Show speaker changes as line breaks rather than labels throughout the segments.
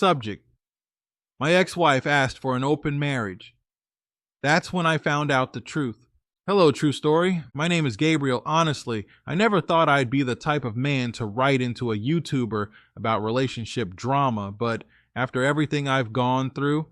Subject: My ex-wife asked for an open marriage. That's when I found out the truth. Hello, True Story. My name is Gabriel. Honestly, I never thought I'd be the type of man to write into a YouTuber about relationship drama, but after everything I've gone through,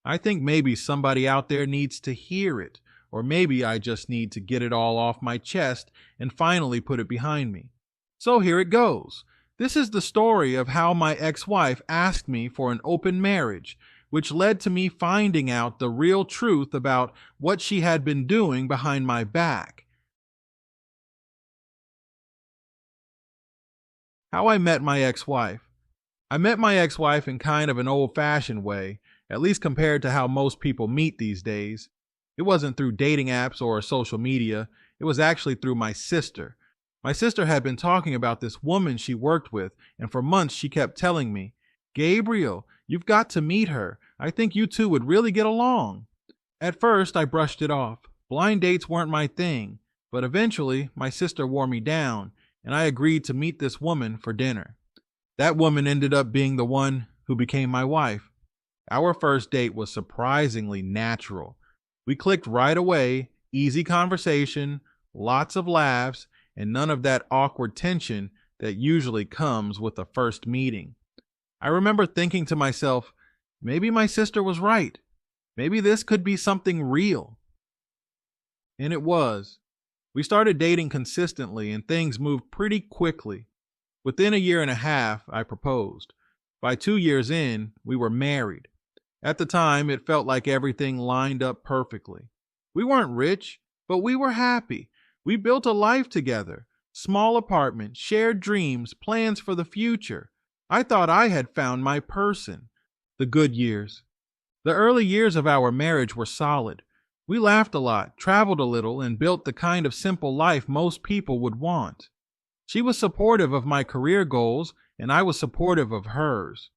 I think maybe somebody out there needs to hear it, or maybe I just need to get it all off my chest and finally put it behind me. So here it goes. This is the story of how my ex-wife asked me for an open marriage, which led to me finding out the real truth about what she had been doing behind my back. How I met my ex-wife. I met my ex-wife in kind of an old-fashioned way, at least compared to how most people meet these days. It wasn't through dating apps or social media. It was actually through my sister. My sister had been talking about this woman she worked with, and for months she kept telling me, "Gabriel, you've got to meet her. I think you two would really get along." At first, I brushed it off. Blind dates weren't my thing, but eventually my sister wore me down, and I agreed to meet this woman for dinner. That woman ended up being the one who became my wife. Our first date was surprisingly natural. We clicked right away, easy conversation, lots of laughs, and none of that awkward tension that usually comes with a first meeting. I remember thinking to myself, maybe my sister was right. Maybe this could be something real. And it was. We started dating consistently and things moved pretty quickly. Within a year and a half, I proposed. By 2 years in, we were married. At the time, it felt like everything lined up perfectly. We weren't rich, but we were happy. We built a life together. Small apartment, shared dreams, plans for the future. I thought I had found my person. The good years. The early years of our marriage were solid. We laughed a lot, traveled a little, and built the kind of simple life most people would want. She was supportive of my career goals, and I was supportive of hers.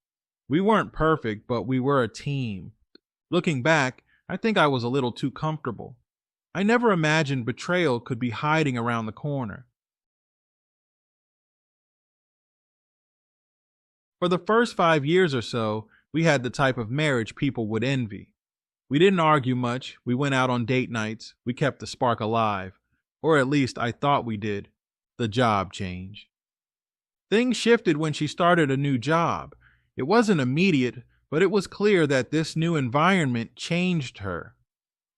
We weren't perfect, but we were a team. Looking back, I think I was a little too comfortable. I never imagined betrayal could be hiding around the corner. For the first 5 years or so, we had the type of marriage people would envy. We didn't argue much, we went out on date nights, we kept the spark alive. Or at least I thought we did. The job changed. Things shifted when she started a new job. It wasn't immediate, but it was clear that this new environment changed her.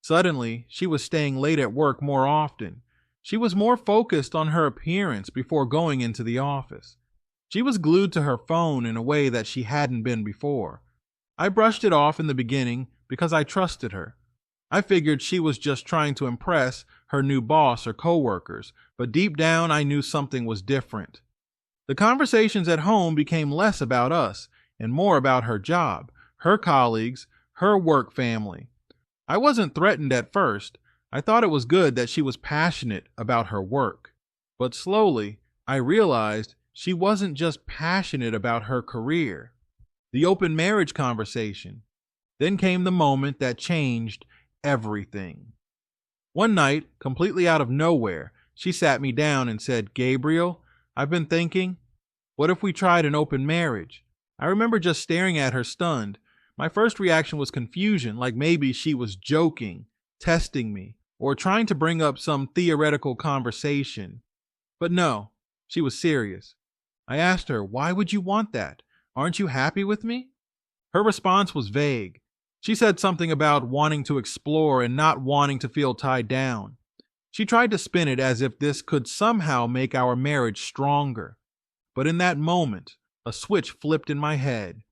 Suddenly, she was staying late at work more often. She was more focused on her appearance before going into the office. She was glued to her phone in a way that she hadn't been before. I brushed it off in the beginning because I trusted her. I figured she was just trying to impress her new boss or coworkers, but deep down I knew something was different. The conversations at home became less about us and more about her job, her colleagues, her work family. I wasn't threatened at first. I thought it was good that she was passionate about her work. But slowly, I realized she wasn't just passionate about her career. The open marriage conversation. Then came the moment that changed everything. One night, completely out of nowhere, she sat me down and said, "Gabriel, I've been thinking, what if we tried an open marriage?" I remember just staring at her stunned. My first reaction was confusion, like maybe she was joking, testing me, or trying to bring up some theoretical conversation. But no, she was serious. I asked her, "Why would you want that? Aren't you happy with me?" Her response was vague. She said something about wanting to explore and not wanting to feel tied down. She tried to spin it as if this could somehow make our marriage stronger. But in that moment, a switch flipped in my head.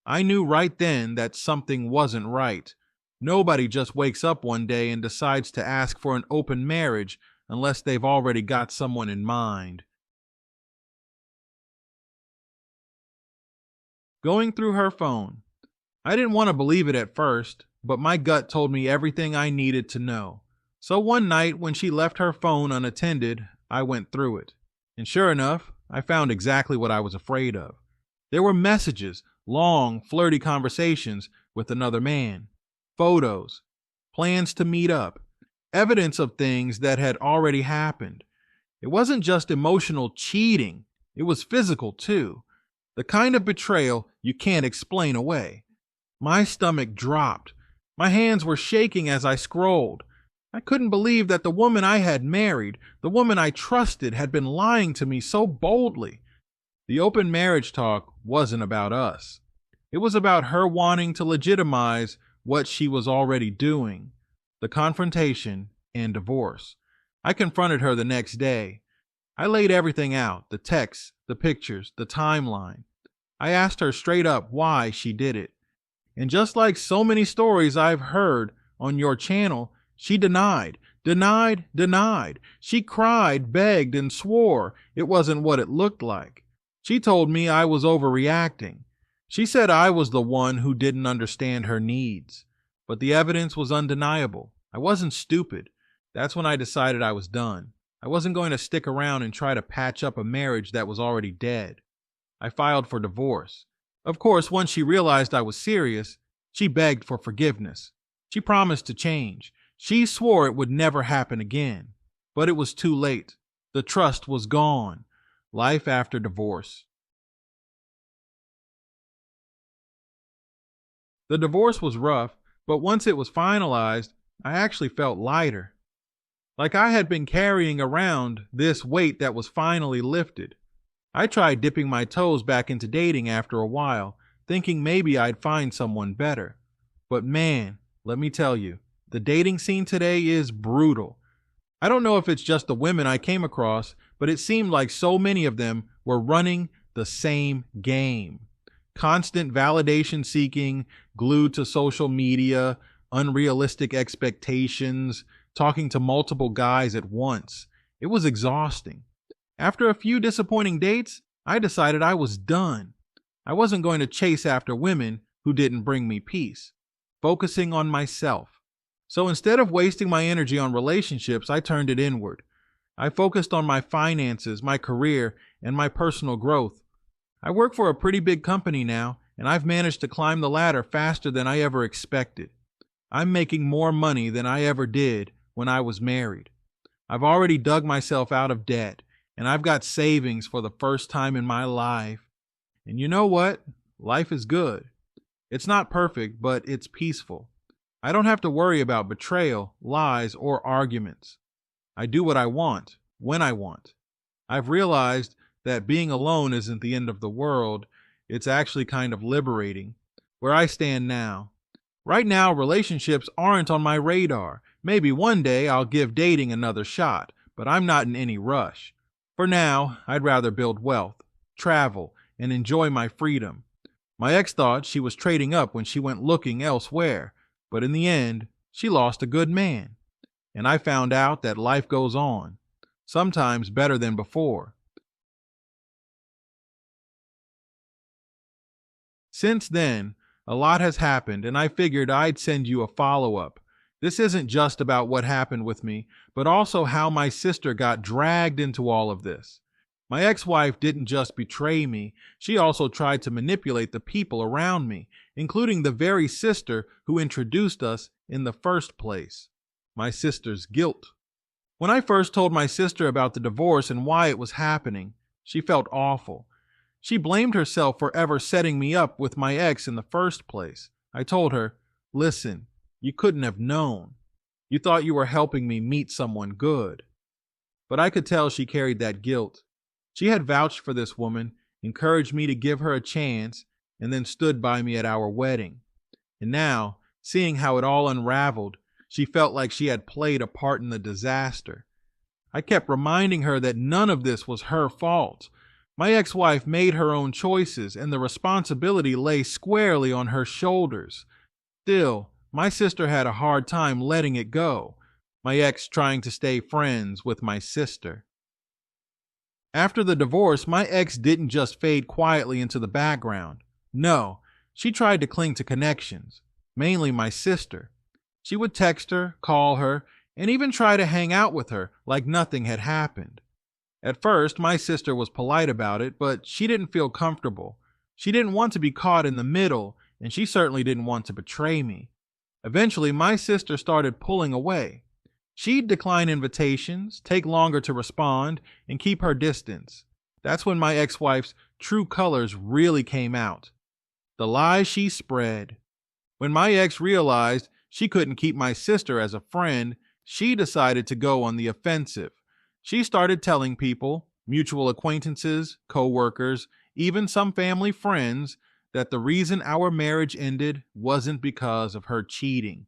I knew right then that something wasn't right. Nobody just wakes up one day and decides to ask for an open marriage unless they've already got someone in mind. Going through her phone. I didn't want to believe it at first, but my gut told me everything I needed to know. So one night when she left her phone unattended, I went through it. And sure enough, I found exactly what I was afraid of. There were messages, long, flirty conversations with another man, photos, plans to meet up, evidence of things that had already happened. It wasn't just emotional cheating, it was physical too. The kind of betrayal you can't explain away. My stomach dropped. My hands were shaking as I scrolled. I couldn't believe that the woman I had married, the woman I trusted, had been lying to me so boldly. The open marriage talk wasn't about us. It was about her wanting to legitimize what she was already doing, the confrontation and divorce. I confronted her the next day. I laid everything out, the texts, the pictures, the timeline. I asked her straight up why she did it. And just like so many stories I've heard on your channel, she denied. She cried, begged, and swore it wasn't what it looked like. She told me I was overreacting. She said I was the one who didn't understand her needs. But the evidence was undeniable. I wasn't stupid. That's when I decided I was done. I wasn't going to stick around and try to patch up a marriage that was already dead. I filed for divorce. Of course, once she realized I was serious, she begged for forgiveness. She promised to change. She swore it would never happen again. But it was too late. The trust was gone. Life after divorce. The divorce was rough, but once it was finalized, I actually felt lighter. Like I had been carrying around this weight that was finally lifted. I tried dipping my toes back into dating after a while, thinking maybe I'd find someone better. But man, let me tell you, the dating scene today is brutal. I don't know if it's just the women I came across, but it seemed like so many of them were running the same game. Constant validation seeking, glued to social media, unrealistic expectations, talking to multiple guys at once. It was exhausting. After a few disappointing dates, I decided I was done. I wasn't going to chase after women who didn't bring me peace. Focusing on myself. So instead of wasting my energy on relationships, I turned it inward. I focused on my finances, my career, and my personal growth. I work for a pretty big company now, and I've managed to climb the ladder faster than I ever expected. I'm making more money than I ever did when I was married. I've already dug myself out of debt, and I've got savings for the first time in my life. And you know what? Life is good. It's not perfect, but it's peaceful. I don't have to worry about betrayal, lies, or arguments. I do what I want, when I want. I've realized that being alone isn't the end of the world. It's actually kind of liberating. Where I stand now. Right now, relationships aren't on my radar. Maybe one day I'll give dating another shot, but I'm not in any rush. For now, I'd rather build wealth, travel, and enjoy my freedom. My ex thought she was trading up when she went looking elsewhere, but in the end, she lost a good man. And I found out that life goes on, sometimes better than before. Since then, a lot has happened, and I figured I'd send you a follow-up. This isn't just about what happened with me, but also how my sister got dragged into all of this. My ex-wife didn't just betray me, she also tried to manipulate the people around me, including the very sister who introduced us in the first place. My sister's guilt. When I first told my sister about the divorce and why it was happening, she felt awful. She blamed herself for ever setting me up with my ex in the first place. I told her, listen, you couldn't have known. You thought you were helping me meet someone good. But I could tell she carried that guilt. She had vouched for this woman, encouraged me to give her a chance, and then stood by me at our wedding. And now, seeing how it all unraveled, she felt like she had played a part in the disaster. I kept reminding her that none of this was her fault. My ex-wife made her own choices, and the responsibility lay squarely on her shoulders. Still, my sister had a hard time letting it go, my ex trying to stay friends with my sister. After the divorce, my ex didn't just fade quietly into the background. No, she tried to cling to connections, mainly my sister. She would text her, call her, and even try to hang out with her like nothing had happened. At first, my sister was polite about it, but she didn't feel comfortable. She didn't want to be caught in the middle, and she certainly didn't want to betray me. Eventually, my sister started pulling away. She'd decline invitations, take longer to respond, and keep her distance. That's when my ex-wife's true colors really came out. The lies she spread. When my ex realized she couldn't keep my sister as a friend, she decided to go on the offensive. She started telling people, mutual acquaintances, co-workers, even some family friends, that the reason our marriage ended wasn't because of her cheating.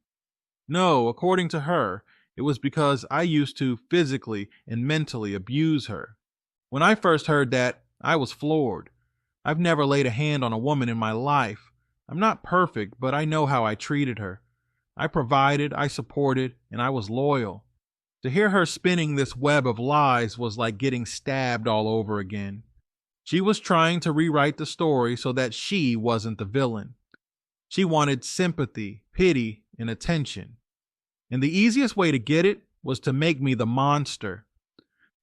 No, according to her, it was because I used to physically and mentally abuse her. When I first heard that, I was floored. I've never laid a hand on a woman in my life. I'm not perfect, but I know how I treated her. I provided, I supported, and I was loyal. To hear her spinning this web of lies was like getting stabbed all over again. She was trying to rewrite the story so that she wasn't the villain. She wanted sympathy, pity, and attention. And the easiest way to get it was to make me the monster.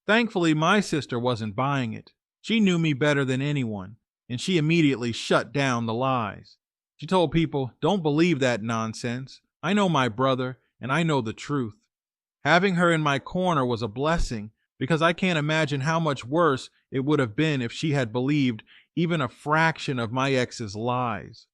Thankfully, my sister wasn't buying it. She knew me better than anyone, and she immediately shut down the lies. She told people, "Don't believe that nonsense. I know my brother, and I know the truth." Having her in my corner was a blessing, because I can't imagine how much worse it would have been if she had believed even a fraction of my ex's lies.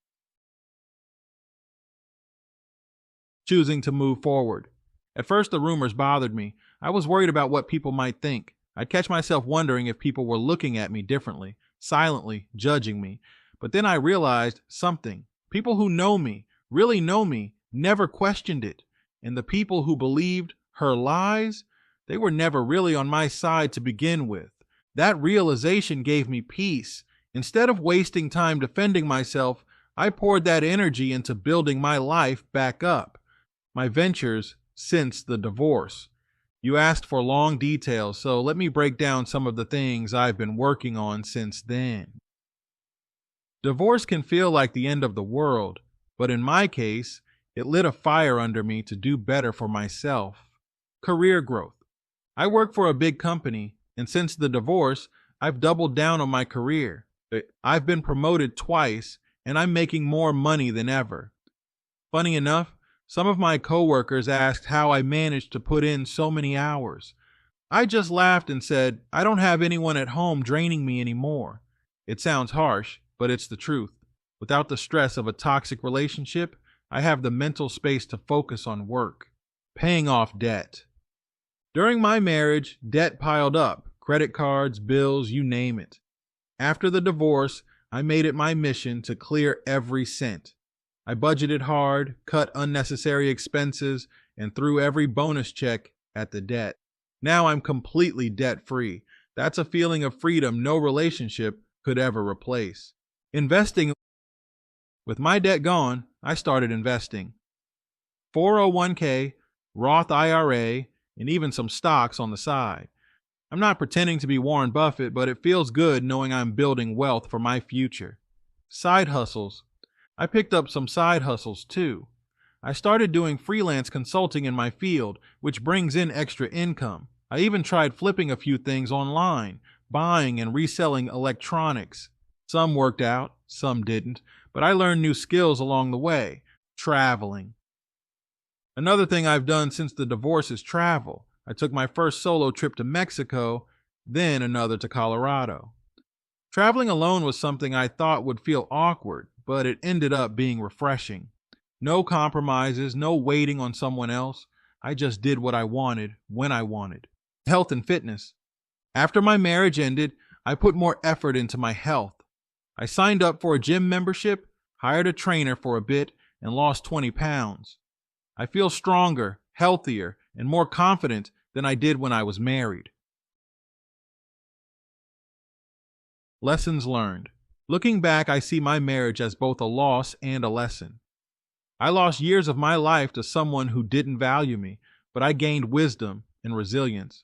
Choosing to move forward. At first, the rumors bothered me. I was worried about what people might think. I'd catch myself wondering if people were looking at me differently, silently judging me. But then I realized something. People who know me, really know me, never questioned it. And the people who believed her lies, they were never really on my side to begin with. That realization gave me peace. Instead of wasting time defending myself, I poured that energy into building my life back up. My ventures since the divorce. You asked for long details, so let me break down some of the things I've been working on since then. Divorce can feel like the end of the world, but in my case, it lit a fire under me to do better for myself. Career growth. I work for a big company, and since the divorce, I've doubled down on my career. I've been promoted twice, and I'm making more money than ever. Funny enough, some of my coworkers asked how I managed to put in so many hours. I just laughed and said, I don't have anyone at home draining me anymore. It sounds harsh, but it's the truth. Without the stress of a toxic relationship, I have the mental space to focus on work. Paying off debt. During my marriage, debt piled up. Credit cards, bills, you name it. After the divorce, I made it my mission to clear every cent. I budgeted hard, cut unnecessary expenses, and threw every bonus check at the debt. Now I'm completely debt-free. That's a feeling of freedom no relationship could ever replace. Investing. With my debt gone, I started investing. 401k, Roth IRA, and even some stocks on the side. I'm not pretending to be Warren Buffett, but it feels good knowing I'm building wealth for my future. Side hustles. I picked up some side hustles too. I started doing freelance consulting in my field, which brings in extra income. I even tried flipping a few things online, buying and reselling electronics. Some worked out, some didn't, but I learned new skills along the way. Traveling. Another thing I've done since the divorce is travel. I took my first solo trip to Mexico, then another to Colorado. Traveling alone was something I thought would feel awkward, but it ended up being refreshing. No compromises, no waiting on someone else. I just did what I wanted, when I wanted. Health and fitness. After my marriage ended, I put more effort into my health. I signed up for a gym membership, hired a trainer for a bit, and lost 20 pounds. I feel stronger, healthier, and more confident than I did when I was married. Lessons learned. Looking back, I see my marriage as both a loss and a lesson. I lost years of my life to someone who didn't value me, but I gained wisdom and resilience.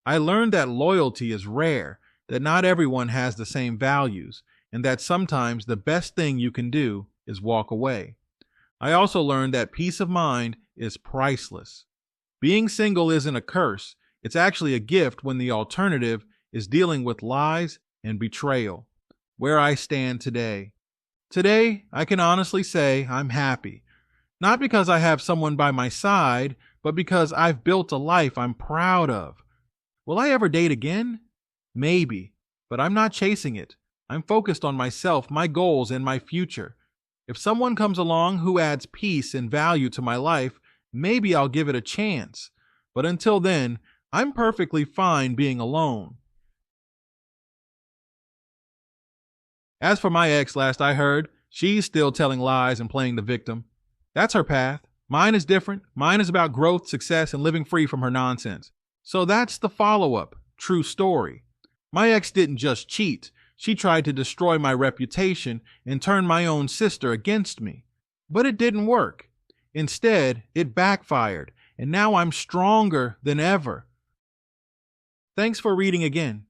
I learned that loyalty is rare, that not everyone has the same values, and that sometimes the best thing you can do is walk away. I also learned that peace of mind is priceless. Being single isn't a curse, it's actually a gift when the alternative is dealing with lies and betrayal. Where I stand today. Today, I can honestly say I'm happy. Not because I have someone by my side, but because I've built a life I'm proud of. Will I ever date again? Maybe, but I'm not chasing it. I'm focused on myself, my goals, and my future. If someone comes along who adds peace and value to my life, maybe I'll give it a chance. But until then, I'm perfectly fine being alone. As for my ex, last I heard, she's still telling lies and playing the victim. That's her path. Mine is different. Mine is about growth, success, and living free from her nonsense. So that's the follow-up. True story. My ex didn't just cheat. She tried to destroy my reputation and turn my own sister against me. But it didn't work. Instead, it backfired, and now I'm stronger than ever. Thanks for reading again.